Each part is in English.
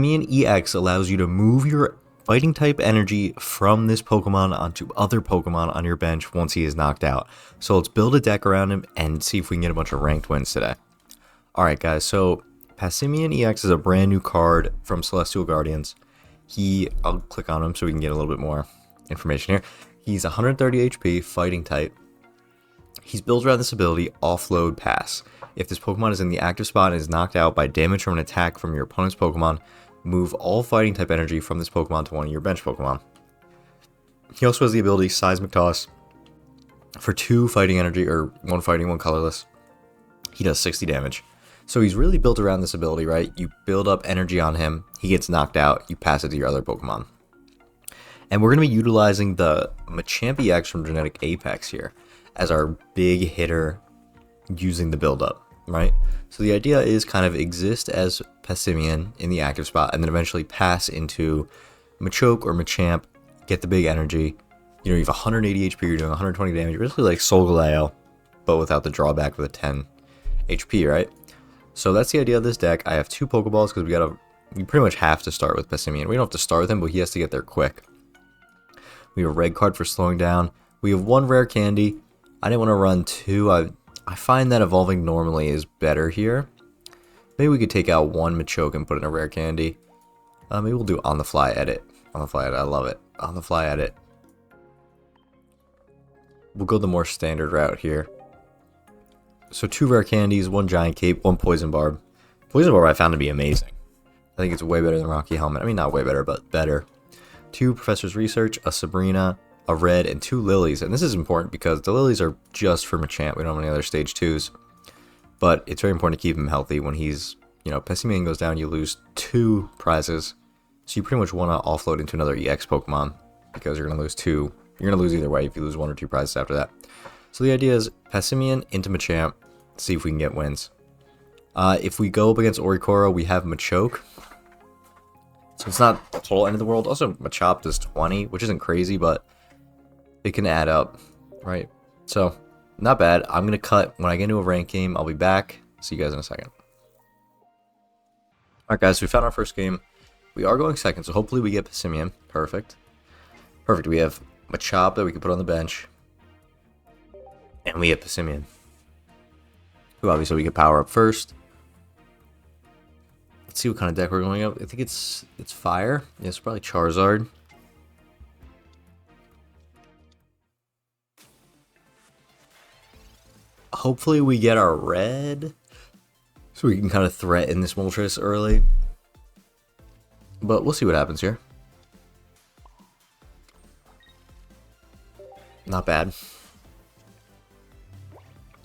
Passimian EX allows you to move your fighting type energy from this Pokemon onto other Pokemon on your bench once he is knocked out. So let's build a deck around him and see if we can get a bunch of ranked wins today. Alright guys, so Passimian EX is a brand new card from Celestial Guardians. I'll click on him so we can get a little bit more information here. He's 130 HP, fighting type. He's built around this ability, Offload Pass. If this Pokemon is in the active spot and is knocked out by damage from an attack from your opponent's Pokemon, move all fighting type energy from this Pokemon to one of your bench Pokemon. He also has the ability Seismic Toss for 2 fighting energy, or 1 fighting, 1 colorless. He does 60 damage. So he's really built around this ability, right? You build up energy on him, he gets knocked out, you pass it to your other Pokemon. And we're going to be utilizing the Machamp EX from Genetic Apex here as our big hitter using the build-up, right? So the idea is kind of exist as Passimian in the active spot and then eventually pass into Machoke or Machamp, get the big energy. You know, you have 180 HP, you're doing 120 damage. You're basically like Solgaleo, but without the drawback with a 10 HP, right? So that's the idea of this deck. I have 2 Pokeballs because we pretty much have to start with Passimian. We don't have to start with him, but he has to get there quick. We have a red card for slowing down. We have 1 rare candy. I didn't want to run 2. I find that evolving normally is better here. Maybe we could take out 1 Machoke and put in a rare candy. Maybe we'll do on the fly edit. On the fly edit, I love it. On the fly edit. We'll go the more standard route here. So 2 rare candies, 1 giant cape, 1 poison barb. Poison barb I found to be amazing. I think it's way better than Rocky Helmet. I mean, not way better, but better. 2 Professor's Research, a Sabrina, a red, and 2 lilies. And this is important because the lilies are just for Machamp. We don't have any other stage 2s. But it's very important to keep him healthy when he's, you know, Passimian goes down, you lose 2 prizes. So you pretty much want to offload into another EX Pokemon because you're going to lose 2. You're going to lose either way if you lose 1 or 2 prizes after that. So the idea is Passimian into Machamp, see if we can get wins. If we go up against Oricoro, we have Machoke. So it's not the total end of the world. Also, Machop does 20, which isn't crazy, but it can add up, right? So, not bad. I'm going to cut. When I get into a ranked game, I'll be back. See you guys in a second. Alright guys, so we found our first game. We are going second, so hopefully we get Passimian. Perfect. Perfect. We have Machop that we can put on the bench. And we have Passimian, who obviously we can power up first. Let's see what kind of deck we're going up. I think it's fire. Yeah, it's probably Charizard. Hopefully we get our red, so we can kind of threaten this Moltres early. But we'll see what happens here. Not bad.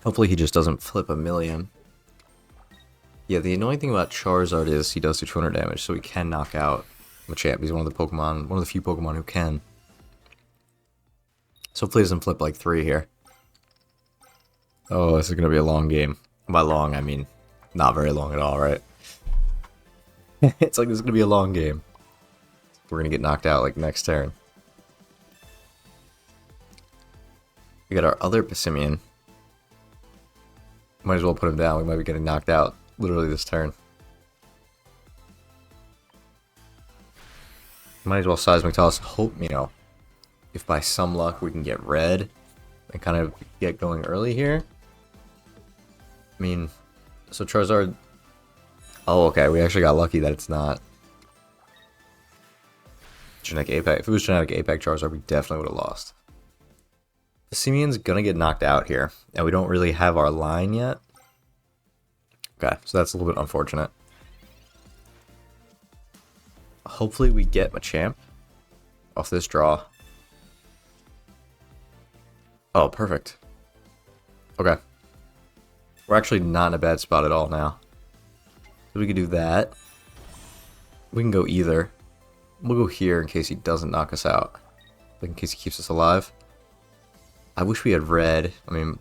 Hopefully he just doesn't flip a million. Yeah, the annoying thing about Charizard is he does do 200 damage, so he can knock out Machamp. He's one of the few Pokemon who can. So hopefully he doesn't flip like 3 here. Oh, this is going to be a long game. By long, I mean not very long at all, right? It's like this is going to be a long game. We're going to get knocked out like next turn. We got our other Passimian. Might as well put him down. We might be getting knocked out literally this turn. Might as well Seismic Toss. Hope, you know, if by some luck we can get red and kind of get going early here. I mean, so Charizard. Oh, okay. We actually got lucky that it's not Genetic Apex. If it was Genetic Apex Charizard, we definitely would have lost. Passimian's gonna get knocked out here, and we don't really have our line yet. Okay, so that's a little bit unfortunate. Hopefully we get Machamp off this draw. Oh, perfect. Okay. We're actually not in a bad spot at all now. So we can do that. We can go either. We'll go here in case he doesn't knock us out. Like in case he keeps us alive. I wish we had red. I mean,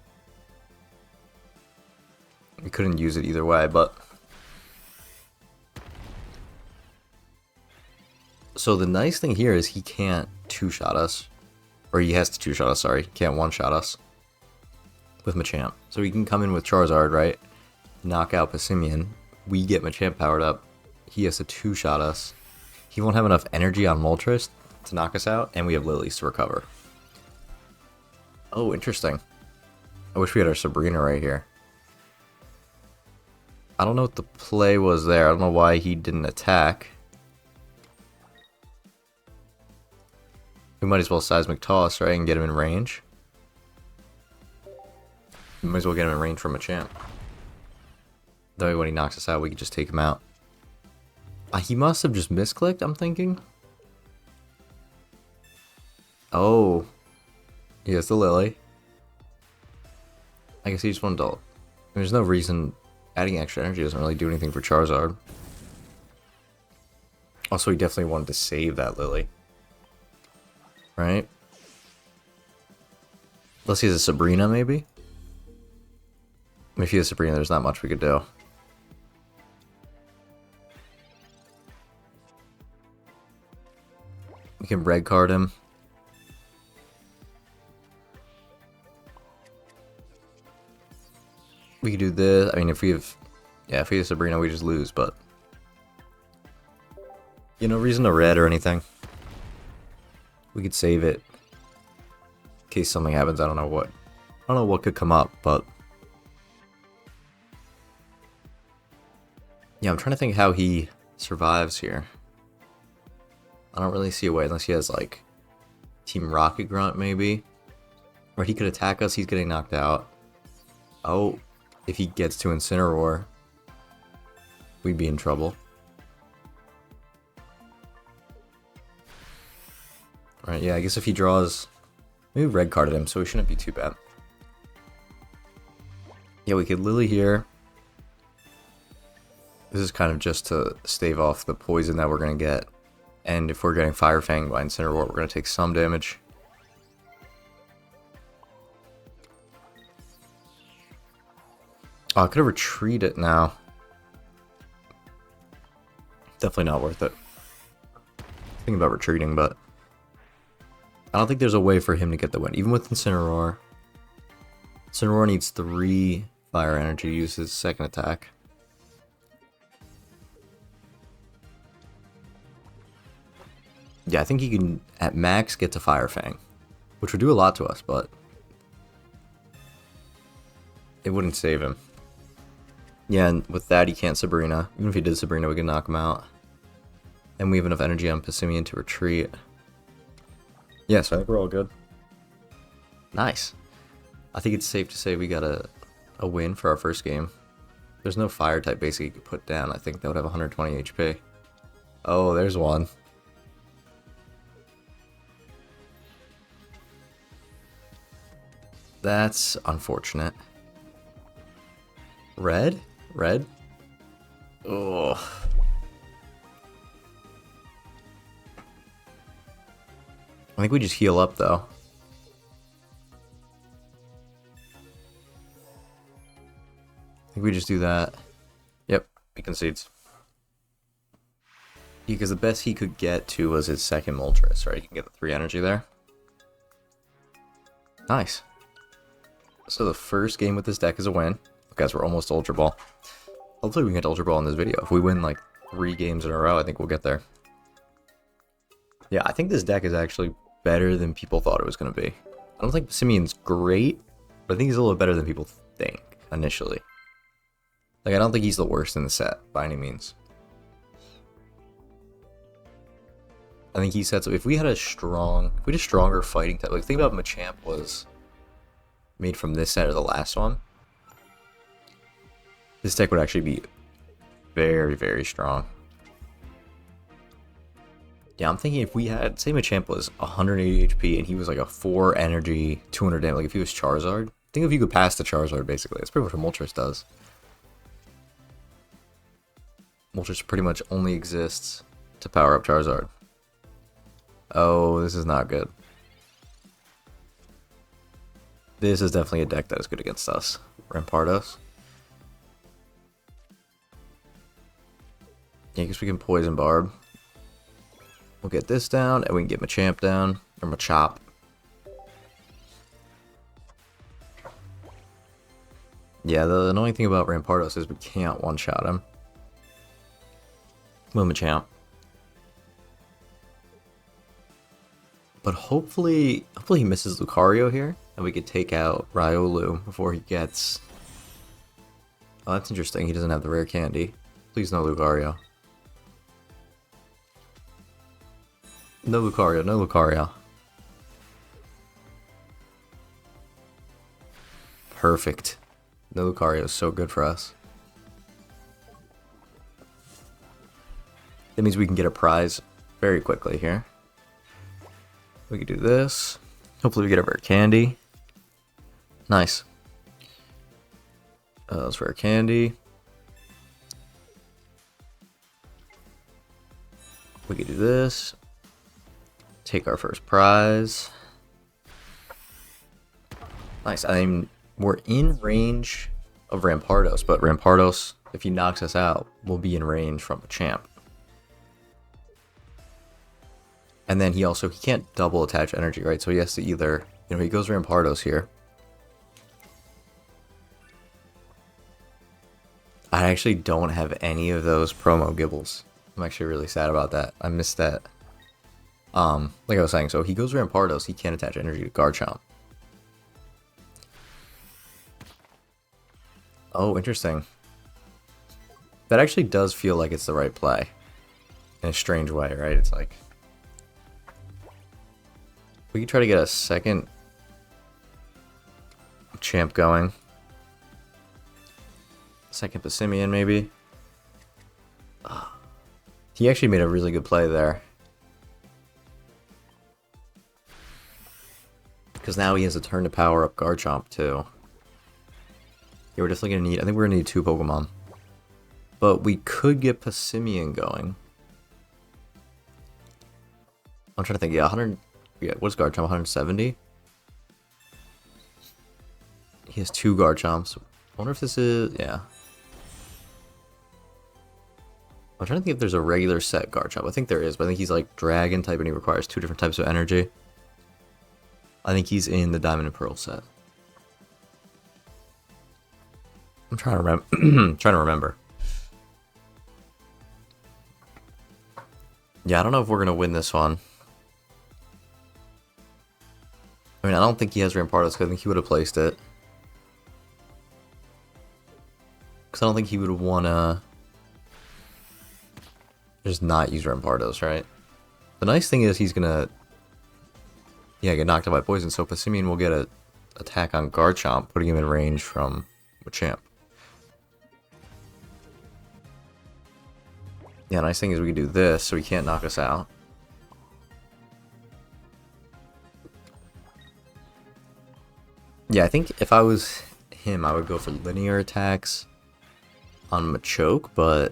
we couldn't use it either way, but... So the nice thing here is he can't two-shot us. Or he has to two-shot us, sorry. He can't one-shot us with Machamp. So he can come in with Charizard, right? Knock out Passimian. We get Machamp powered up. he has to two-shot us. He won't have enough energy on Moltres to knock us out, and we have Lilies to recover. Oh, interesting. I wish we had our Sabrina right here. I don't know what the play was there. I don't know why he didn't attack. We might as well Seismic Toss, right, and get him in range. We might as well get him in range from a champ. That way when he knocks us out, we can just take him out. He must have just misclicked, I'm thinking. Oh. He has the Lily. I guess he just wanted to... There's no reason adding extra energy doesn't really do anything for Charizard. Also, he definitely wanted to save that Lily. Right? Unless he has a Sabrina, maybe? If he has Sabrina, there's not much we could do. We can red card him. We could do this. I mean, if we have... Yeah, if we have Sabrina, we just lose, but... You know, reason to red or anything. We could save it. In case something happens, I don't know what. I don't know what could come up, but... Yeah, I'm trying to think how he survives here. I don't really see a way, unless he has, like... Team Rocket Grunt, maybe? Or he could attack us, he's getting knocked out. Oh... If he gets to Incineroar, we'd be in trouble. Right, yeah, I guess if he draws... Maybe red carded him, so he shouldn't be too bad. Yeah, we could Lily here. This is kind of just to stave off the poison that we're going to get. And if we're getting Fire Fang by Incineroar, we're going to take some damage. Oh, I could have retreated now. Definitely not worth it. Thinking about retreating, but... I don't think there's a way for him to get the win. Even with Incineroar. Incineroar needs 3 fire energy to use his second attack. Yeah, I think he can, at max, get to Fire Fang. Which would do a lot to us, but... It wouldn't save him. Yeah, and with that, he can't Sabrina. Even if he did Sabrina, we can knock him out. And we have enough energy on Passimian to retreat. Yeah, so I think we're all good. Nice. I think it's safe to say we got a win for our first game. There's no fire type basically you could put down. I think that would have 120 HP. Oh, there's one. That's unfortunate. Red? Red? Oh. I think we just heal up though. I think we just do that. Yep, he concedes. Because the best he could get to was his second Moltres, right? You can get the 3 energy there. Nice. So the first game with this deck is a win. Guys, we're almost Ultra Ball. Hopefully we can get Ultra Ball in this video. If we win like 3 games in a row, I think we'll get there. Yeah, I think this deck is actually better than people thought it was going to be. I don't think Passimian's great, but I think he's a little better than people think initially. Like, I don't think he's the worst in the set by any means. I think he sets up, if we had a stronger fighting type, like think about Machamp was made from this set or the last one. This deck would actually be very, very strong. Yeah, I'm thinking if we had, say Machamp was 180 HP and he was like a 4 energy, 200 damage, like if he was Charizard. Think if you could pass the Charizard basically. That's pretty much what Moltres does. Moltres pretty much only exists to power up Charizard. Oh, this is not good. This is definitely a deck that is good against us. Rampardos. Yeah, I guess we can Poison Barb. We'll get this down, and we can get Machamp down, or Machop. Yeah, the annoying thing about Rampardos is we can't one-shot him. Machamp. But hopefully he misses Lucario here, and we could take out Riolu before he gets... Oh, that's interesting. He doesn't have the rare candy. Please no Lucario. No Lucario, no Lucario. Perfect. No Lucario is so good for us. That means we can get a prize very quickly here. We can do this. Hopefully we get a rare candy. Nice. That's rare candy. We can do this. Take our first prize. Nice. I mean, we're in range of Rampardos, but Rampardos, if he knocks us out, will be in range from a champ. And then he can't double attach energy, right? So he has to either, he goes Rampardos here. I actually don't have any of those promo Gibbles. I'm actually really sad about that. I missed that. Like I was saying, so he goes Rampardos, he can't attach energy to Garchomp. Oh, interesting. That actually does feel like it's the right play. In a strange way, right? It's like... We could try to get a second champ going. Second Passimian, maybe. He actually made a really good play there. Because now he has a turn to power up Garchomp, too. Yeah, we're definitely going to need... I think we're going to need 2 Pokemon. But we could get Passimian going. I'm trying to think. Yeah, 100... Yeah, what's Garchomp? 170? He has 2 Garchomps. I wonder if this is... Yeah. I'm trying to think if there's a regular set Garchomp. I think there is, but I think he's like Dragon type and he requires 2 different types of energy. I think he's in the Diamond and Pearl set. I'm trying to remember. Yeah, I don't know if we're gonna win this one. I mean, I don't think he has Rampardos, because I think he would have placed it. Because I don't think he would want to just not use Rampardos, right? The nice thing is he's going to, yeah, get knocked out by poison, so Passimian will get an attack on Garchomp, putting him in range from Machamp. Yeah, nice thing is we can do this, so he can't knock us out. Yeah, I think if I was him, I would go for linear attacks on Machoke, but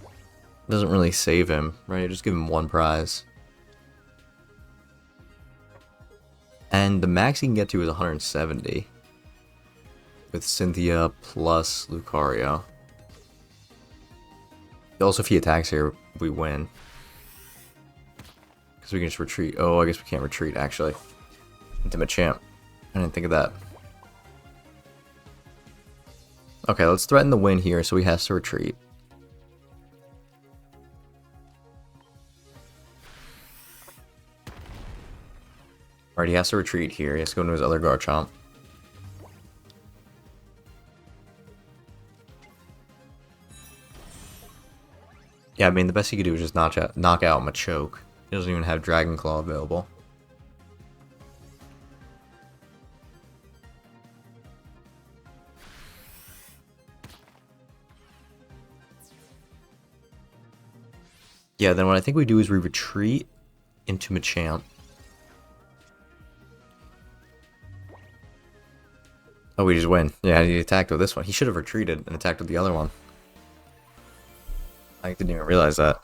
it doesn't really save him, right? Just give him 1 prize. And the max he can get to is 170 with Cynthia plus Lucario. Also, if he attacks here, we win. Because we can just retreat. Oh, I guess we can't retreat, actually. Into Machamp. I didn't think of that. Okay, let's threaten the win here, so he has to retreat. Alright, he has to retreat here. He has to go into his other Garchomp. Yeah, I mean, the best he could do is just knock out Machoke. He doesn't even have Dragon Claw available. Yeah, then what I think we do is we retreat into Machamp. Oh, we just win. Yeah, he attacked with this one. He should have retreated and attacked with the other one. I didn't even realize that.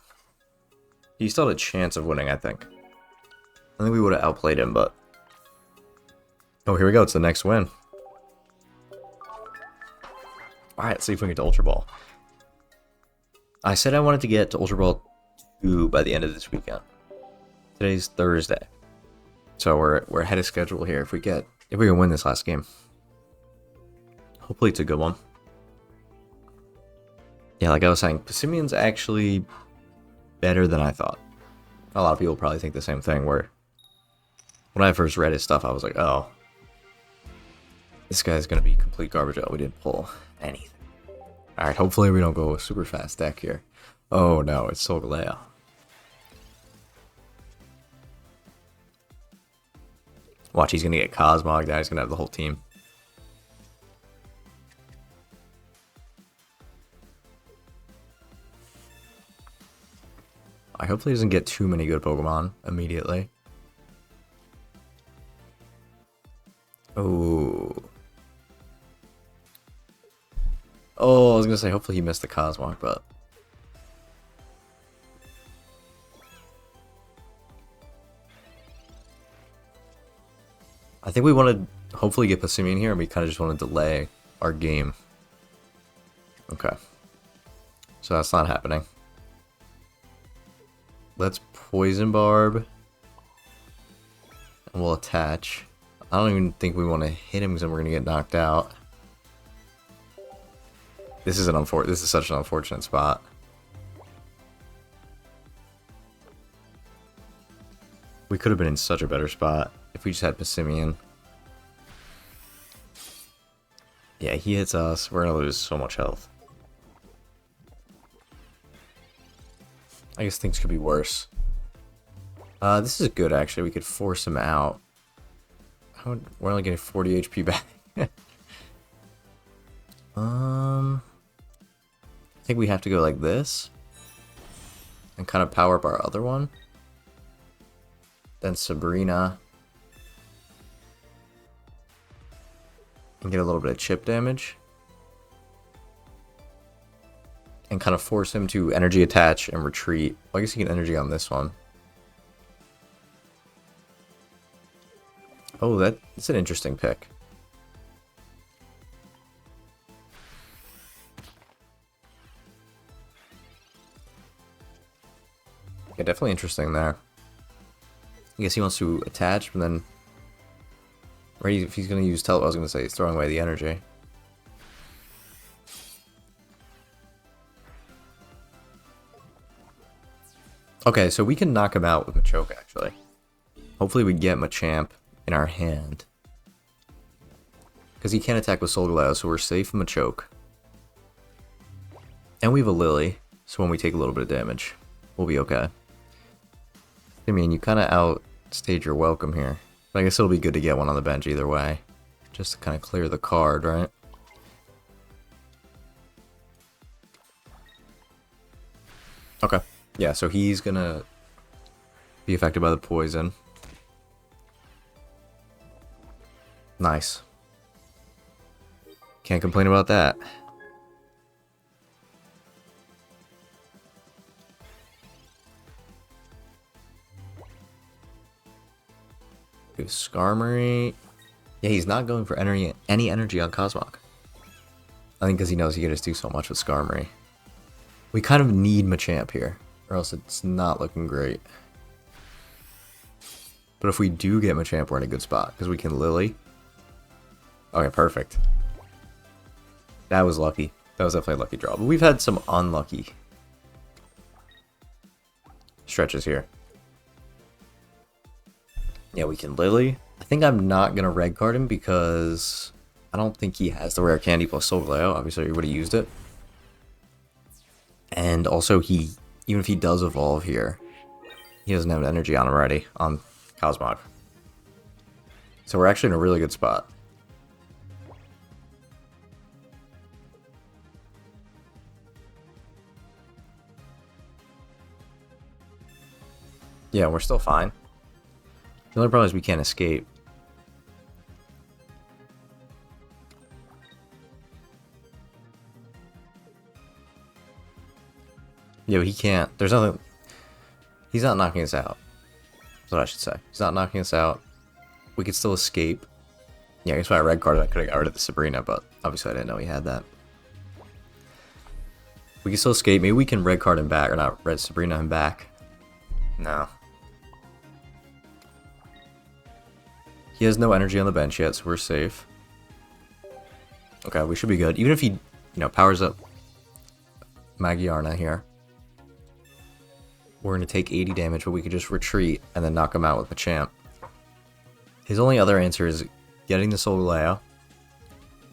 He still had a chance of winning, I think. I think we would have outplayed him, but... Oh, here we go. It's the next win. Alright, let's see if we can get to Ultra Ball. I said I wanted to get to Ultra Ball 2 by the end of this weekend. Today's Thursday. So we're ahead of schedule here if we can win this last game. Hopefully it's a good one. Yeah, like I was saying, Passimian's actually better than I thought. A lot of people probably think the same thing, where when I first read his stuff, I was like, oh, this guy's going to be complete garbage. Oh, we didn't pull anything. Alright, hopefully we don't go a super fast deck here. Oh no, it's Solgaleo. Watch, he's going to get Cosmog, now he's going to have the whole team. I hope he doesn't get too many good Pokemon immediately. Oh. Oh, I was going to say, hopefully he missed the Cosmog, but... I think we want to hopefully get Passimian here, and we kind of just want to delay our game. Okay. So that's not happening. Let's Poison Barb. And we'll attach. I don't even think we want to hit him because then we're going to get knocked out. This is such an unfortunate spot. We could have been in such a better spot if we just had Passimian. Yeah, he hits us. We're going to lose so much health. I guess things could be worse. This is good, actually. We could force him out. We're only getting 40 HP back. I think we have to go like this. And kind of power up our other one. Then Sabrina. And get a little bit of chip damage. And kind of force him to energy attach and retreat. Well, I guess he can energy on this one. Oh, that's an interesting pick. Yeah, definitely interesting there. I guess he wants to attach, but then... Right, if he's going to use I was going to say he's throwing away the energy. Okay, so we can knock him out with Machoke, actually. Hopefully we get Machamp in our hand. Because he can't attack with Solgaleo, so we're safe from Machoke. And we have a Lily, so when we take a little bit of damage, we'll be okay. I mean, you kind of outstayed your welcome here. But I guess it'll be good to get one on the bench either way. Just to kind of clear the card, right? Okay. Yeah, so he's gonna be affected by the poison. Nice. Can't complain about that. We have Skarmory. Yeah, he's not going for any energy on Cosmog. I think because he knows he can just do so much with Skarmory. We kind of need Machamp here, or else it's not looking great. But if we do get Machamp, we're in a good spot, because we can Lily. Okay, perfect. That was lucky. That was definitely a lucky draw. But we've had some unlucky stretches here. Yeah, we can Lily. I think I'm not going to red card him because I don't think he has the rare candy plus Solgaleo. Obviously, he would have used it. And also, even if he does evolve here, he doesn't have energy on him already on Cosmog. So we're actually in a really good spot. Yeah, we're still fine. The only problem is we can't escape. Yeah, but he can't. There's nothing. He's not knocking us out. That's what I should say. He's not knocking us out. We could still escape. Yeah, I guess if I red carded, I could have got rid of the Sabrina, but obviously I didn't know he had that. We can still escape. Maybe we can red card him back, or not red Sabrina him back. No. He has no energy on the bench yet, so we're safe. Okay, we should be good. Even if he, powers up Magiarna here. we're going to take 80 damage, but we could just retreat and then knock him out with Machamp. His only other answer is getting the Solgaleo,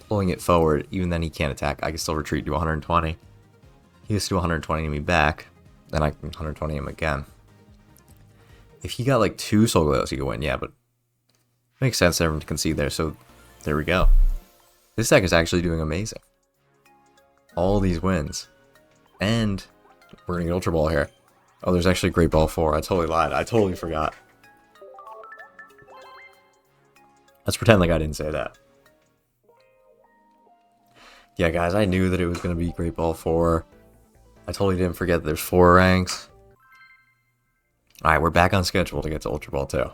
pulling it forward. Even then he can't attack. I can still retreat to 120. He gets to 120 me back, then I can 120 him again. If he got like 2 Solgaleos, he could win. Yeah, but makes sense for everyone to concede there, so there we go. This deck is actually doing amazing. All these wins. And we're going to get Ultra Ball here. Oh, there's actually Great Ball 4. I totally lied. I totally forgot. Let's pretend like I didn't say that. Yeah, guys, I knew that it was going to be Great Ball 4. I totally didn't forget that there's 4 ranks. Alright, we're back on schedule to get to Ultra Ball 2.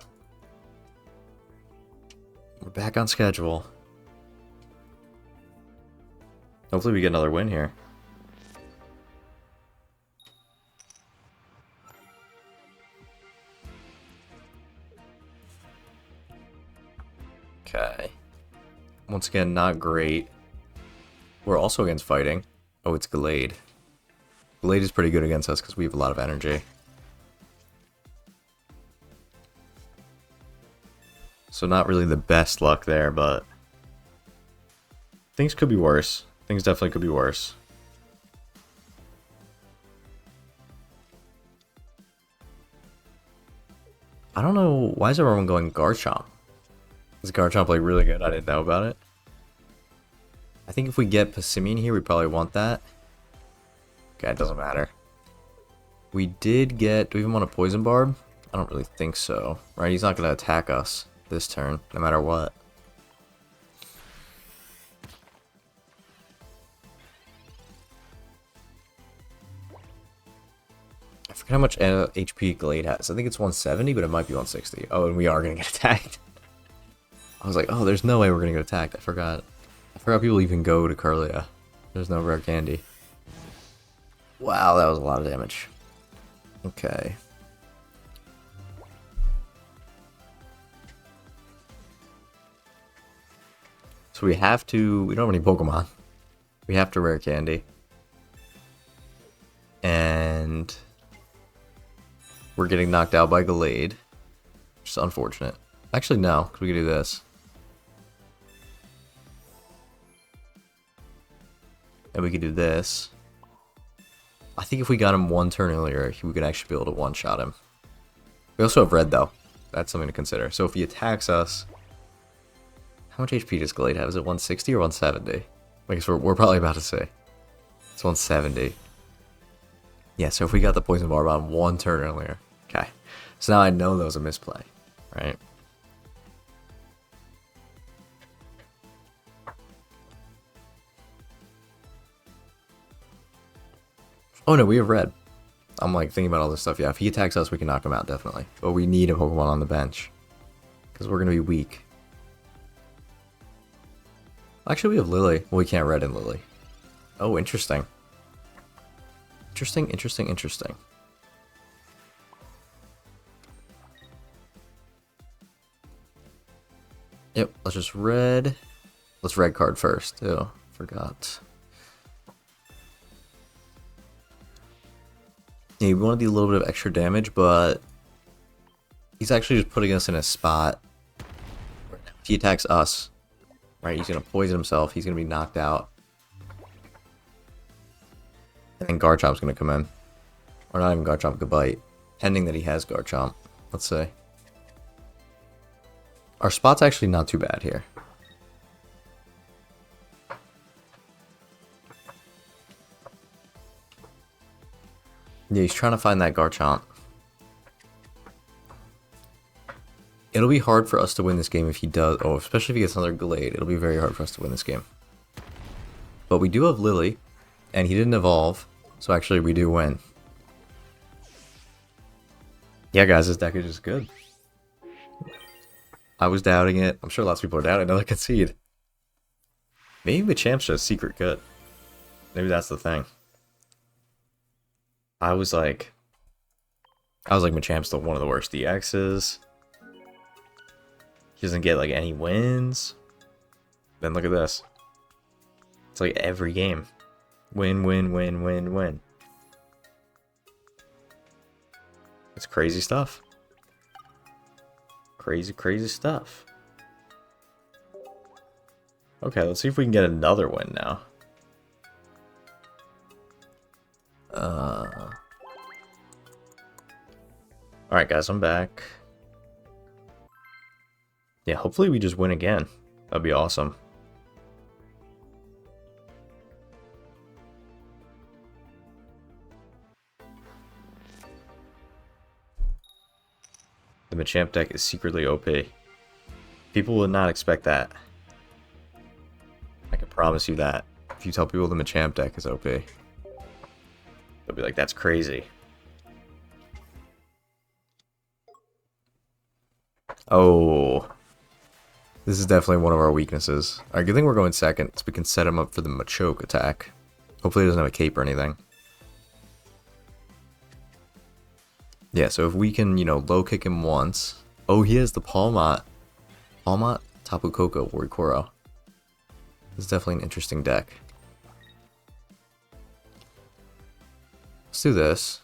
We're back on schedule. Hopefully we get another win here. Okay. Once again, not great. We're also against fighting. Oh, it's Gallade. Gallade is pretty good against us because we have a lot of energy. So not really the best luck there, but things could be worse. Things definitely could be worse. I don't know, why is everyone going Garchomp? Is Garchomp like really good? I didn't know about it. I think if we get Passimian here, we probably want that. Okay, it doesn't matter. We did get, do we even want a Poison Barb? I don't really think so, right? He's not going to attack us this turn, no matter what. I forget how much HP Gallade has. I think it's 170, but it might be 160. Oh, and we are going to get attacked. I was like, oh, there's no way we're going to get attacked. I forgot people even go to Kirlia. There's no rare candy. Wow, that was a lot of damage. Okay. So we have to, we don't have any Pokemon. We have to rare candy. And we're getting knocked out by Gallade. Which is unfortunate. Actually, no, because we could do this. And we could do this. I think if we got him one turn earlier, we could actually be able to one-shot him. We also have red, though. That's something to consider. So if he attacks us... How much HP does Gallade have? Is it 160 or 170? I guess we're probably about to say. It's 170. Yeah, so if we got the Poison Barb on one turn earlier. Okay. So now I know that was a misplay, right? Oh no, we have red. I'm like thinking about all this stuff. Yeah, if he attacks us, we can knock him out, definitely. But we need a Pokemon on the bench. Because we're going to be weak. Actually, we have Lily. Well, we can't red in Lily. Oh, interesting. Interesting. Yep, let's just red. Let's red card first. Oh, forgot. Yeah, we want to do a little bit of extra damage, but he's actually just putting us in a spot where if he attacks us, right, he's going to poison himself, he's going to be knocked out. And then Garchomp's going to come in. Or not even Garchomp, could bite. Pending that he has Garchomp. Let's see. Our spot's actually not too bad here. Yeah, he's trying to find that Garchomp. It'll be hard for us to win this game if he does... Oh, especially if he gets another Gallade. It'll be very hard for us to win this game. But we do have Lily, and he didn't evolve, so actually we do win. Yeah, guys, this deck is just good. I was doubting it. I'm sure lots of people are doubting it. Another concede. Maybe Machamp's just secret good. Maybe that's the thing. I was like Machamp's still one of the worst EXs. He doesn't get like any wins. Then look at this. It's like every game. Win. It's crazy stuff. Crazy, crazy stuff. Okay, let's see if we can get another win now. Alright guys, I'm back. Yeah, hopefully we just win again. That'd be awesome. The Machamp deck is secretly OP. People would not expect that. I can promise you that. If you tell people the Machamp deck is OP, they'll be like, that's crazy. Oh. This is definitely one of our weaknesses. Alright, good thing we're going second, so we can set him up for the Machoke attack. Hopefully he doesn't have a cape or anything. Yeah, so if we can, you know, low kick him once. Oh, he has the Palmot. Palmot, Tapu Koko, Worikoro. This is definitely an interesting deck. Let's do this.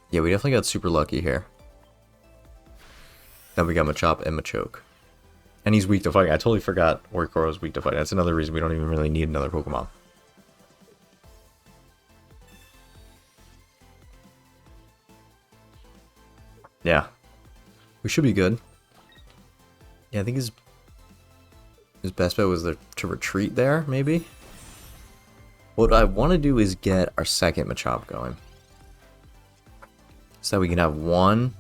Yeah, we definitely got super lucky here. Then we got Machop and Machoke. And he's weak to fighting. I totally forgot Worikoro is weak to fighting. That's another reason we don't even really need another Pokemon. Yeah. We should be good. Yeah, I think his best bet was to retreat there, maybe? What I want to do is get our second Machop going. So that we can have one.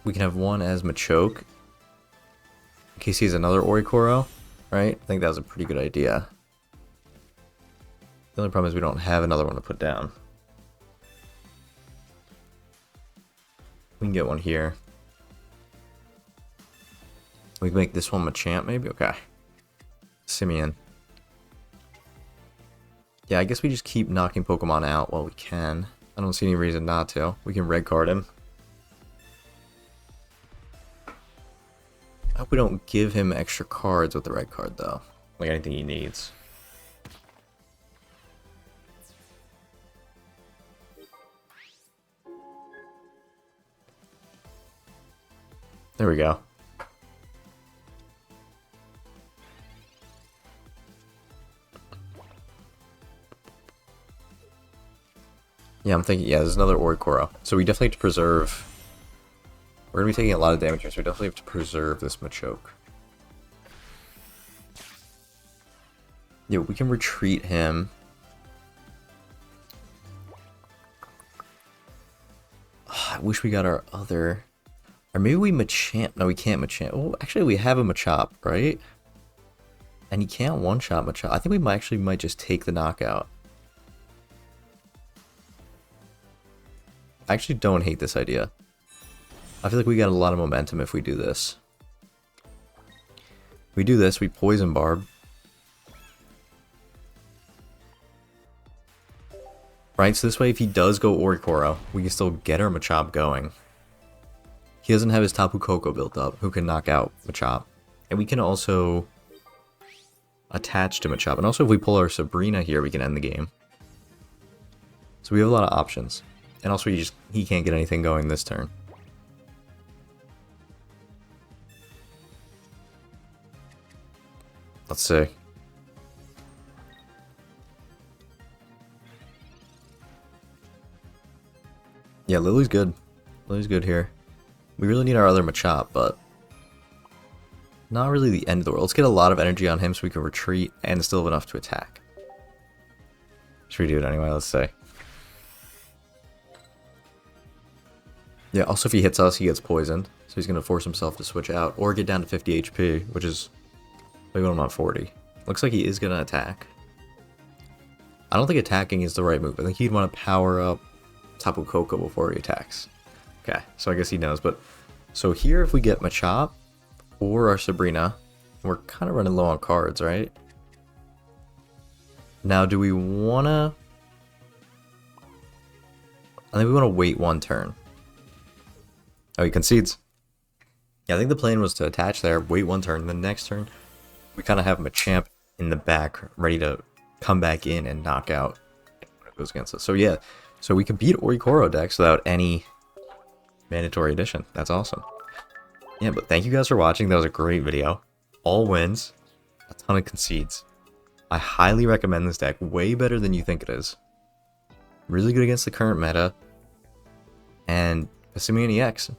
We can have one as Machoke. In case he has another Orikoro, right? I think that was a pretty good idea. The only problem is we don't have another one to put down. We can get one here. We can make this one Machamp, maybe? Okay. Passimian. Yeah, I guess we just keep knocking Pokemon out while we can. I don't see any reason not to. We can red card him. I hope we don't give him extra cards with the red card, though. Like anything he needs. There we go. Yeah, I'm thinking, yeah, there's another Orikoro. So we definitely have to preserve. We're going to be taking a lot of damage here, so we definitely have to preserve this Machoke. Yeah, we can retreat him. I wish we got our other. Or maybe we Machamp. No, we can't Machamp. Oh, actually, we have a Machop, right? And he can't one-shot Machop. I think we might just take the knockout. I actually don't hate this idea. I feel like we got a lot of momentum if we do this. We do this, we Poison Barb. Right, so this way if he does go Orikoro, we can still get our Machop going. He doesn't have his Tapu Koko built up, who can knock out Machop. And we can also attach to Machop. And also if we pull our Sabrina here, we can end the game. So we have a lot of options. And also he can't get anything going this turn. Let's see. Yeah, Lily's good. Lily's good here. We really need our other Machop, but not really the end of the world. Let's get a lot of energy on him so we can retreat and still have enough to attack. Should we do it anyway? Let's see. Yeah, also if he hits us, he gets poisoned. So he's going to force himself to switch out or get down to 50 HP, which is... we want him on 40. Looks like he is going to attack. I don't think attacking is the right move. I think he'd want to power up Tapu Koko before he attacks. Okay, so I guess he knows. But so here if we get Machop or our Sabrina, we're kind of running low on cards, right? Now do we want to... I think we want to wait one turn. Oh, he concedes. Yeah, I think the plan was to attach there, wait one turn, the next turn we kind of have Machamp in the back, ready to come back in and knock out when it goes against us. So yeah, so we can beat Orikoro decks without any mandatory addition. That's awesome. Yeah, but thank you guys for watching. That was a great video. All wins, a ton of concedes. I highly recommend this deck. Way better than you think it is. Really good against the current meta. And Passimian EX.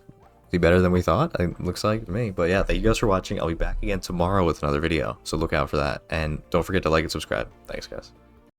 Be better than we thought, it looks like to me. But yeah, thank you guys for watching. I'll be back again tomorrow with another video, so look out for that. And don't forget to like and subscribe. Thanks, guys.